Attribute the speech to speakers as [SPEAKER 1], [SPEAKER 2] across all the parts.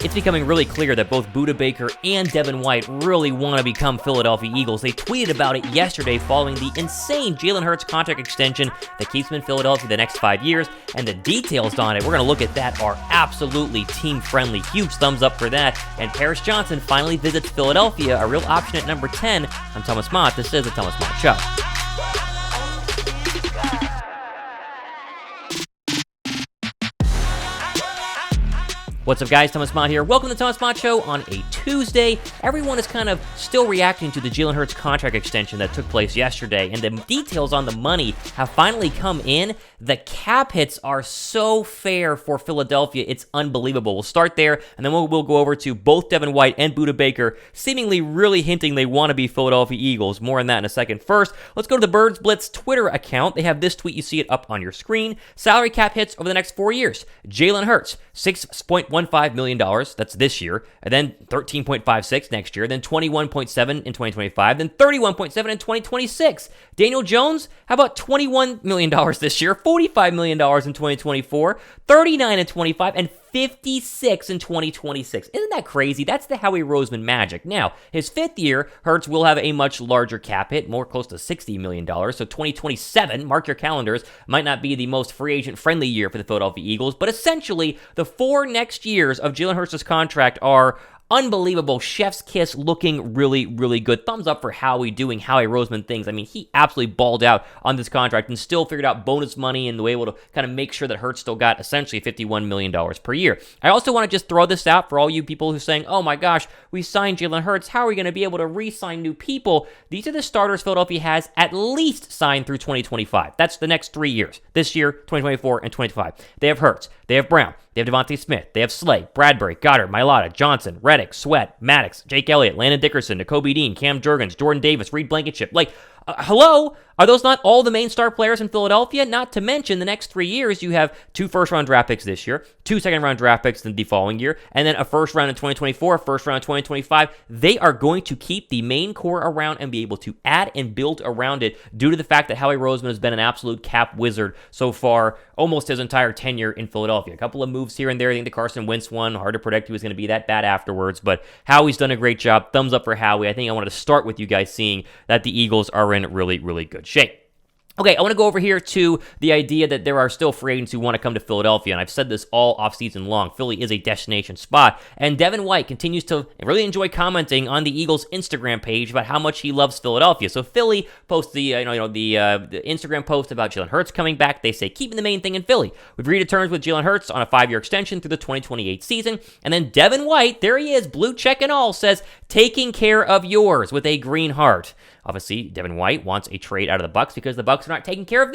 [SPEAKER 1] It's becoming really clear that both Budda Baker and Devin White really want to become Philadelphia Eagles. They tweeted about it yesterday following the insane Jalen Hurts contract extension that keeps him in Philadelphia the next 5 years, and the details on it, we're going to look at that, are absolutely team-friendly. Huge thumbs up for that. And Paris Johnson finally visits Philadelphia, a real option at number 10. I'm Thomas Mott. This is the Thomas Mott Show. What's up, guys? Thomas Mott here. Welcome to the Thomas Mott Show on a Tuesday. Everyone is kind of still reacting to the Jalen Hurts contract extension that took place yesterday, and the details on the money have finally come in. The cap hits are so fair for Philadelphia, it's unbelievable. We'll start there, and then we'll go over to both Devin White and Budda Baker, seemingly really hinting they want to be Philadelphia Eagles. More on that in a second. First, let's go to the Birds Blitz Twitter account. They have this tweet. You see it up on your screen. Salary cap hits over the next 4 years. Jalen Hurts, $6.15 million. That's this year. And then $13.56 next year. Then $21.7 in 2025. Then $31.7 in 2026. Daniel Jones, how about $21 million this year? $45 million in 2024. $39 in 25. And $56 in 2026. Isn't that crazy? That's the Howie Roseman magic. Now, his fifth year, Hurts will have a much larger cap hit, more close to $60 million. So 2027, mark your calendars, might not be the most free agent friendly year for the Philadelphia Eagles, but essentially the 4 next years of Jalen Hurts' contract are unbelievable. Chef's kiss, looking really, really good. Thumbs up for Howie doing Howie Roseman things. I mean, he absolutely balled out on this contract and still figured out bonus money and the way able to kind of make sure that Hurts still got essentially $51 million per year. I also want to just throw this out for all you people who are saying, oh my gosh, we signed Jalen Hurts. How are we going to be able to re-sign new people? These are the starters Philadelphia has at least signed through 2025. That's the next 3 years. This year, 2024, and 2025. They have Hurts. They have Brown. They have Devontae Smith. They have Slay, Bradbury, Goddard, Mailata, Johnson, Reddick, Sweat, Maddox, Jake Elliott, Landon Dickerson, Nakobe Dean, Cam Jurgens, Jordan Davis, Reed Blankenship. Hello? Are those not all the main star players in Philadelphia? Not to mention, the next 3 years, you have 2 first-round draft picks this year, 2 second-round draft picks the following year, and then a first round in 2024, a first round in 2025. They are going to keep the main core around and be able to add and build around it due to the fact that Howie Roseman has been an absolute cap wizard so far, almost his entire tenure in Philadelphia. A couple of moves here and there. I think the Carson Wentz one, hard to predict he was going to be that bad afterwards, but Howie's done a great job. Thumbs up for Howie. I think I wanted to start with you guys seeing that the Eagles are in really, really good shape. Okay, I want to go over here to the idea that there are still free agents who want to come to Philadelphia, and I've said this all offseason long. Philly is a destination spot, and Devin White continues to really enjoy commenting on the Eagles' Instagram page about how much he loves Philadelphia. So Philly posts the Instagram post about Jalen Hurts coming back. They say, keeping the main thing in Philly. We've agreed to terms with Jalen Hurts on a 5-year extension through the 2028 season, and then Devin White, there he is, blue check and all, says, taking care of yours with a green heart. Obviously, Devin White wants a trade out of the Bucs because the Bucs are not taking care of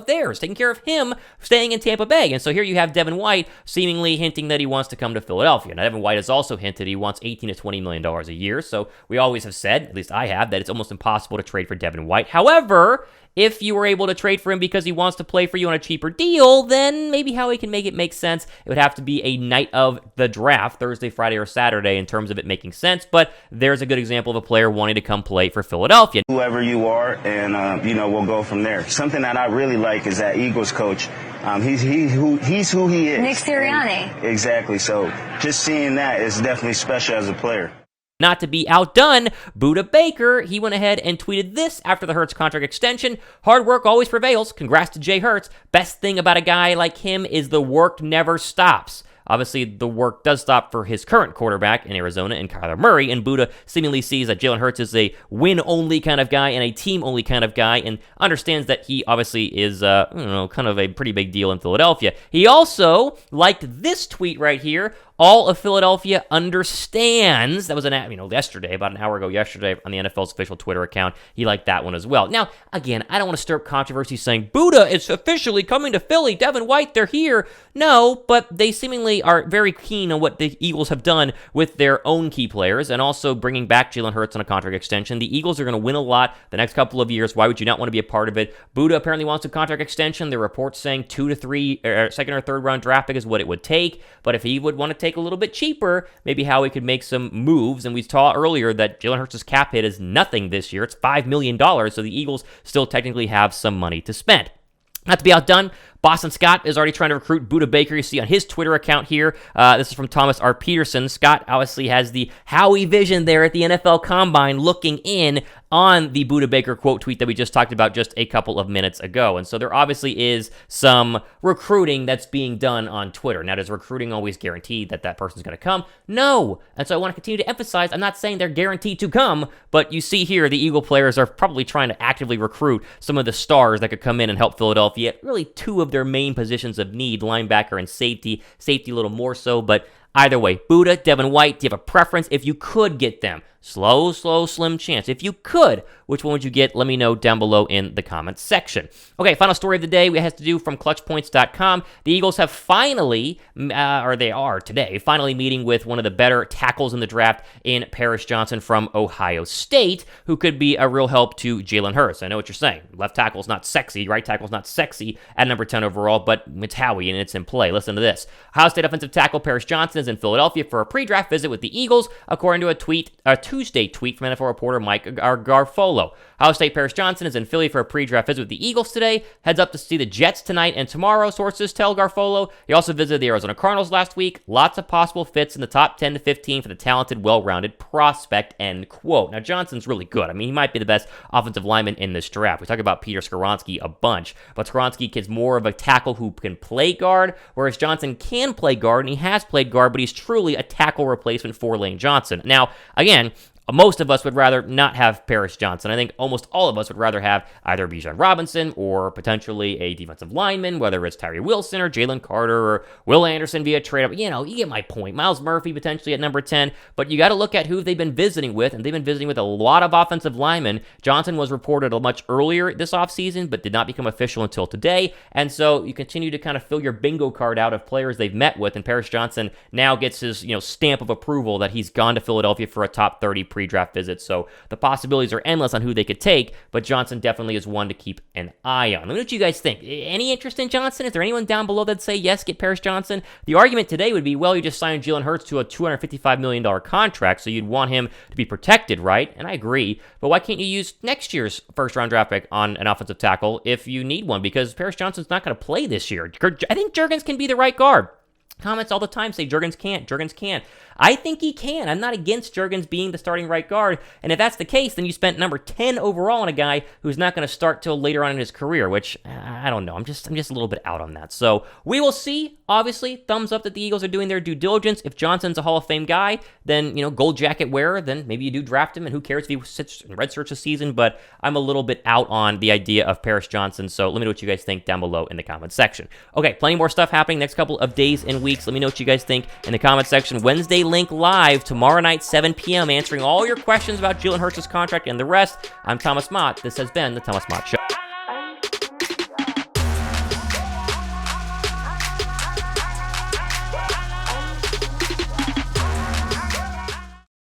[SPEAKER 1] theirs, taking care of him staying in Tampa Bay. And so here you have Devin White seemingly hinting that he wants to come to Philadelphia. Now, Devin White has also hinted he wants $18 to $20 million a year. So we always have said, at least I have, that it's almost impossible to trade for Devin White. However, if you were able to trade for him because he wants to play for you on a cheaper deal, then maybe Howie can make it make sense. It would have to be a night of the draft, Thursday, Friday, or Saturday, in terms of it making sense. But there's a good example of a player wanting to come play for Philadelphia.
[SPEAKER 2] Whoever you are, and we'll go from there. Something that I really like is that Eagles coach. He's who he is.
[SPEAKER 3] Nick Sirianni.
[SPEAKER 2] Exactly. So just seeing that is definitely special as a player.
[SPEAKER 1] Not to be outdone, Budda Baker, he went ahead and tweeted this after the Hurts contract extension. Hard work always prevails. Congrats to Jay Hurts. Best thing about a guy like him is the work never stops. Obviously, the work does stop for his current quarterback in Arizona and Kyler Murray, and Budda seemingly sees that Jalen Hurts is a win-only kind of guy and a team-only kind of guy, and understands that he obviously is, kind of a pretty big deal in Philadelphia. He also liked this tweet right here. All of Philadelphia understands. That was yesterday, about an hour ago yesterday on the NFL's official Twitter account. He liked that one as well. Now, again, I don't want to stir up controversy saying, Budda is officially coming to Philly. Devin White, they're here. No, but they seemingly are very keen on what the Eagles have done with their own key players and also bringing back Jalen Hurts on a contract extension. The Eagles are going to win a lot the next couple of years. Why would you not want to be a part of it? Budda apparently wants a contract extension. There are reports saying 2 to 3 second or third round draft pick is what it would take. But if he would want to take a little bit cheaper, maybe Howie could make some moves. And we saw earlier that Jalen Hurts' cap hit is nothing this year. It's $5 million, so the Eagles still technically have some money to spend. Not to be outdone, Boston Scott is already trying to recruit Budda Baker. You see on his Twitter account here. This is from Thomas R. Peterson. Scott obviously has the Howie vision there at the NFL Combine looking in on the Budda Baker quote tweet that we just talked about just a couple of minutes ago. And so there obviously is some recruiting that's being done on Twitter. Now, does recruiting always guarantee that that person's going to come? No. And so I want to continue to emphasize, I'm not saying they're guaranteed to come, but you see here the Eagle players are probably trying to actively recruit some of the stars that could come in and help Philadelphia. Really two of their main positions of need, linebacker and safety. Safety a little more so, but either way, Budda, Devin White, do you have a preference if you could get them? Slow, slim chance. If you could, which one would you get? Let me know down below in the comments section. Okay, final story of the day. It has to do from clutchpoints.com. The Eagles have finally, or they are today, finally meeting with one of the better tackles in the draft in Paris Johnson from Ohio State, who could be a real help to Jalen Hurts. I know what you're saying. Left tackle's not sexy. Right tackle's not sexy at number 10 overall, but it's Howie, and it's in play. Listen to this. Ohio State offensive tackle Paris Johnson is in Philadelphia for a pre-draft visit with the Eagles, according to a Tuesday tweet from NFL reporter Mike Garfolo. Ohio State Paris Johnson is in Philly for a pre-draft visit with the Eagles today. Heads up to see the Jets tonight and tomorrow, sources tell Garfolo. He also visited the Arizona Cardinals last week. Lots of possible fits in the top 10 to 15 for the talented, well-rounded prospect, end quote. Now, Johnson's really good. I mean, he might be the best offensive lineman in this draft. We talk about Peter Skoronski a bunch, but Skoronski is more of a tackle who can play guard, whereas Johnson can play guard, and he has played guard, but he's truly a tackle replacement for Lane Johnson. Now, again, most of us would rather not have Paris Johnson. I think almost all of us would rather have either Bijan Robinson or potentially a defensive lineman, whether it's Tyree Wilson or Jalen Carter or Will Anderson via trade-up. You know, you get my point. Miles Murphy potentially at number 10, but you got to look at who they've been visiting with, and they've been visiting with a lot of offensive linemen. Johnson was reported much earlier this offseason, but did not become official until today, and so you continue to kind of fill your bingo card out of players they've met with, and Paris Johnson now gets his stamp of approval that he's gone to Philadelphia for a top 30 pre-draft visit. So the possibilities are endless on who they could take, but Johnson definitely is one to keep an eye on. Let me know what you guys think. Any interest in Johnson? Is there anyone down below that'd say yes, get Paris Johnson? The argument today would be, well, you just signed Jalen Hurts to a $255 million contract, so you'd want him to be protected, right? And I agree, but why can't you use next year's first-round draft pick on an offensive tackle if you need one? Because Paris Johnson's not going to play this year. I think Juergens can be the right guard. Comments all the time say Juergens can't. I think he can. I'm not against Juergens being the starting right guard, and if that's the case, then you spent number 10 overall on a guy who's not going to start till later on in his career, which I don't know. I'm just a little bit out on that. So we will see. Obviously, thumbs up that the Eagles are doing their due diligence. If Johnson's a Hall of Fame guy, then gold jacket wearer, then maybe you do draft him, and who cares if he sits in red shirts this season? But I'm a little bit out on the idea of Paris Johnson. So let me know what you guys think down below in the comments section. Okay, plenty more stuff happening next couple of days and weeks. Let me know what you guys think in the comments section. Wednesday link live tomorrow night, 7 p.m., answering all your questions about Jalen Hurts' contract and the rest. I'm Thomas Mott. This has been the Thomas Mott Show.